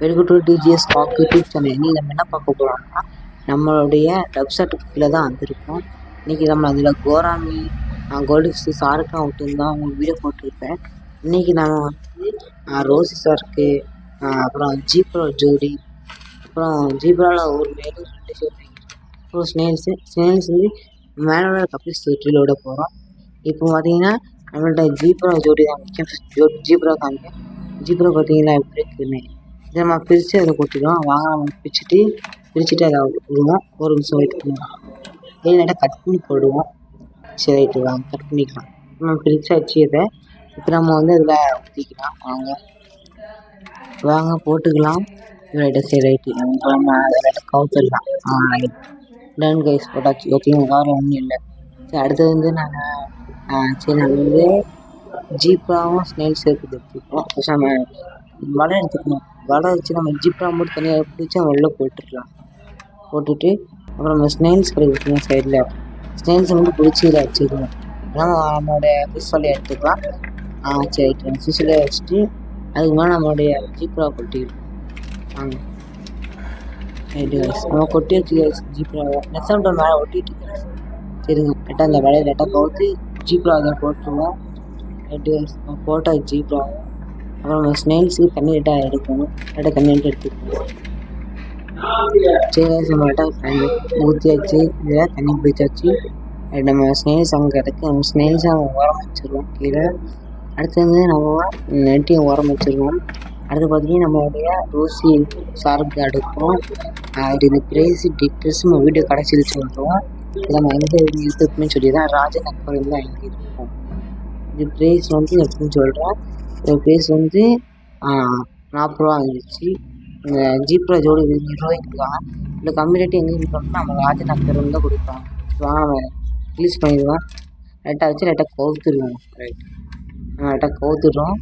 Welcome to DGS talk YouTube channel. இன்னைக்கு நம்ம என்ன பார்க்க போகிறோம்னா, நம்மளுடைய வெப்சைட்டுக்கு கீழே தான் வந்திருக்கோம். இன்றைக்கி நம்ம அதில் கோராமி கோல்டிக்ஸ் சாருக்கெலாம் விட்டுருந்தோம், உங்களுக்கு வீடியோ போட்டிருப்பேன். இன்றைக்கி நம்ம வந்து ரோசி சாருக்கு, அப்புறம் ஜீப்ரா ஜோடி, அப்புறம் ஜீப்ராவில் ஒரு மேலும் 2 பேர், அப்புறம் ஸ்னேல்ஸ் வந்து மேனோட கப்பிள்ஸ் தொட்டிலோட போகிறோம். இப்போ பார்த்தீங்கன்னா நம்மள்ட்ட ஜீப்ரா ஜோடி தான் முக்கியம். ஜீப்ரா காமிக்க ஜீப்ரா பார்த்தீங்கன்னா எப்படி இருக்குன்னு இதை நம்ம பிரித்து அதை கொட்டிடுவோம். வாங்க நம்ம பிரிச்சுட்டு அதை விடுவோம். ஒரு நிமிஷம் வெயிட் பண்ணுவோம். இல்லைன்னா கட் பண்ணி போடுவோம். சரி ரைட்டு வாங்க கட் பண்ணிக்கலாம். நம்ம பிரிச்சாச்சு இதை. இப்போ நம்ம வந்து அதில் ஊற்றிக்கலாம். வாங்க போட்டுக்கலாம். ரைட்டு சரி ரைட்டு நம்ம அதில் கவுத்துடலாம். ரைட் டன் கைஸ் போட்டாச்சு. ஓகேங்க, வேறு ஒன்றும் இல்லை. சரி அடுத்தது வந்து நாங்கள் வந்து ஜீப்ராவும் ஸ்னேல்ஸ் இருக்குது எடுத்துக்கிறோம். ஃபஸ்ட் நம்ம வலை எடுத்துக்கணும். வலை வச்சு நம்ம ஜீப்ரா மட்டும் தனியாக பிடிச்சி நம்ம வெளில போட்டுட்டு அப்புறம் நம்ம ஸ்னேல்ஸ் கிடைக்கும் சைடில் ஸ்னேல்ஸை வந்து பிடிச்சி இதை வச்சுக்கணும். நம்மளுடைய ஃபிஷ் வலையை எடுத்துக்கலாம். சரி ஃபிஷ் வலையை வச்சுட்டு அதுக்கு மேலே நம்மளுடைய ஜீப்ரா கொட்டிடும். நம்ம கொட்டி வச்சு ஜீப்ராவை நெசம் மேலே ஒட்டிட்டு சரிங்க. கரெக்டாக அந்த வலையை லைட்டாக கவுத்து ஜீப்ரா அதை போட்டுருவோம். போட்டால் ஜீப்ராவும் அப்புறம் நம்ம ஸ்னேல்ஸுக்கு தண்ணி லைட்டாக எடுக்கணும். லைட்டாக தண்ணி எடுத்துக்கணும். சரி நம்ம லைட்டாக ஊற்றியாச்சு. இதில் தண்ணி பிடிச்சாச்சு. நம்ம ஸ்னேல்ஸ் அங்கே கிடக்கு. நம்ம ஸ்னேல்ஸை அவங்க உரம் வச்சுருவோம் கீழே. அடுத்து வந்து நம்ம நெட்டையும் உரம் வச்சுருவோம். அடுத்து பார்த்தீங்கன்னா நம்மளுடைய ரோசி சாருக்கு அடுப்போம். இந்த ப்ரைஸ் டீட்டெயில்ஸ் நம்ம வீடியோ கடைசியில் சொல்கிறோம். இதை நம்ம எங்கே இருக்குன்னு சொல்லி தான் ராஜன் அக்வாரியம் தான் எங்கே இருக்கும். இது ப்ரைஸ் வந்து எப்படின்னு சொல்கிறேன். இந்த ப்ரைஸ் வந்து 40 ரூபா வந்துச்சு. இந்த ஜீப்ரா ஜோடி 20 ரூபாய்க்கு தான். இந்த கம்மி ரேட்டு எங்கே இருக்கோம்னா நம்ம ராஜன் அக்வாரியம் தான் கொடுப்பாங்க. நம்ம ரிலீஸ் பண்ணிடுவோம். லைட்டாக வச்சு லைட்டாக கவுத்துடுவோம். ரைட் நம்ம லைட்டாக கவுத்துடுறோம்.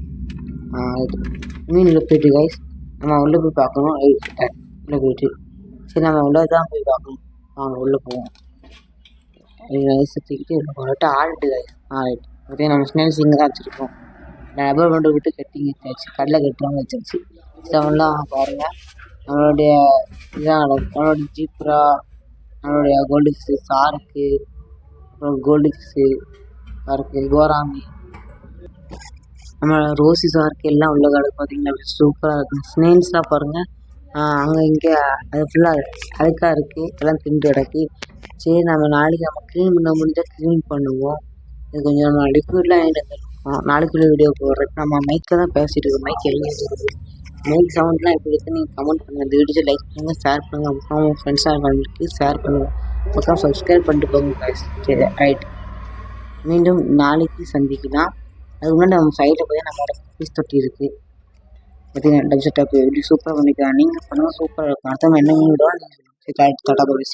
மீன் உள்ள போயிட்டு கைஸ் நம்ம உள்ளே போய் பார்க்கணும். உள்ளே போயிட்டு சரி நம்ம உள்ளே தான் போய் பார்க்கணும். வாங்க உள்ளே போவோம். சுற்றிக்கிட்டு லைட்டாக ஆடிட்டு கைஸ். Right okay. நம்ம ஸ்னேல்ஸ் இங்கே தான் வச்சுருக்கோம். ரப்பர் பேண்டை விட்டு கட்டிங் வச்சாச்சு. கடலை கட்டுறாங்க வச்சாச்சு. இதெல்லாம் பாருங்கள். நம்மளுடைய இதான் நம்மளுடைய ஜீப்ரா, நம்மளுடைய கோல்டிக்ஸு சாருக்கு, அப்புறம் கோல்டிக்ஸு சாருக்கு, கோராமி, நம்ம ரோசி சாருக்கு எல்லாம் உள்ள கடை பார்த்தீங்கன்னா சூப்பராக இருக்கும். ஸ்னேல்ஸ்லாம் பாருங்கள். அங்கே இங்கே அது ஃபுல்லாக அழுக்காக இருக்குது. எல்லாம் திண்டு கிடக்கு. சரி நம்ம நாளைக்கு நம்ம க்ளீன் பண்ண முடிஞ்சால் க்ளீன் பண்ணுவோம். இது கொஞ்சம் நம்ம லிக்விட்லாம் வந்துருக்கோம். நாளைக்குள்ள வீடியோ போடுறேன். நம்ம மைக்கில் தான் பேசிகிட்டு இருக்கோம். மைக் எங்கே இருக்குது, மைக் சவுண்ட்லாம் எப்படி இருக்குன்னு நீங்கள் கமெண்ட் பண்ணுங்கள். இந்த வீடியோ லைக் பண்ணுங்கள், ஷேர் பண்ணுங்கள். அப்புறம் உங்கள் ஃப்ரெண்ட்ஸாக பண்ணிட்டு ஷேர் பண்ணுங்கள். அப்புறம் சப்ஸ்கிரைப் பண்ணிட்டு போங்க. சரி ரைட் மீண்டும் நாளைக்கு சந்திக்கலாம். அதுக்கு முன்னாடி நம்ம சைடில் போய் நம்மளோட ஃபிஷ் தொட்டி இருக்குது. பார்த்தீங்கன்னா டப் செட்டப் எப்படி சூப்பராக பண்ணிக்கலாம். நீங்கள் பண்ணுங்கள், சூப்பராக இருக்கும். அடுத்த என்ன விடுவோம். நீங்கள் டாட்டா பை.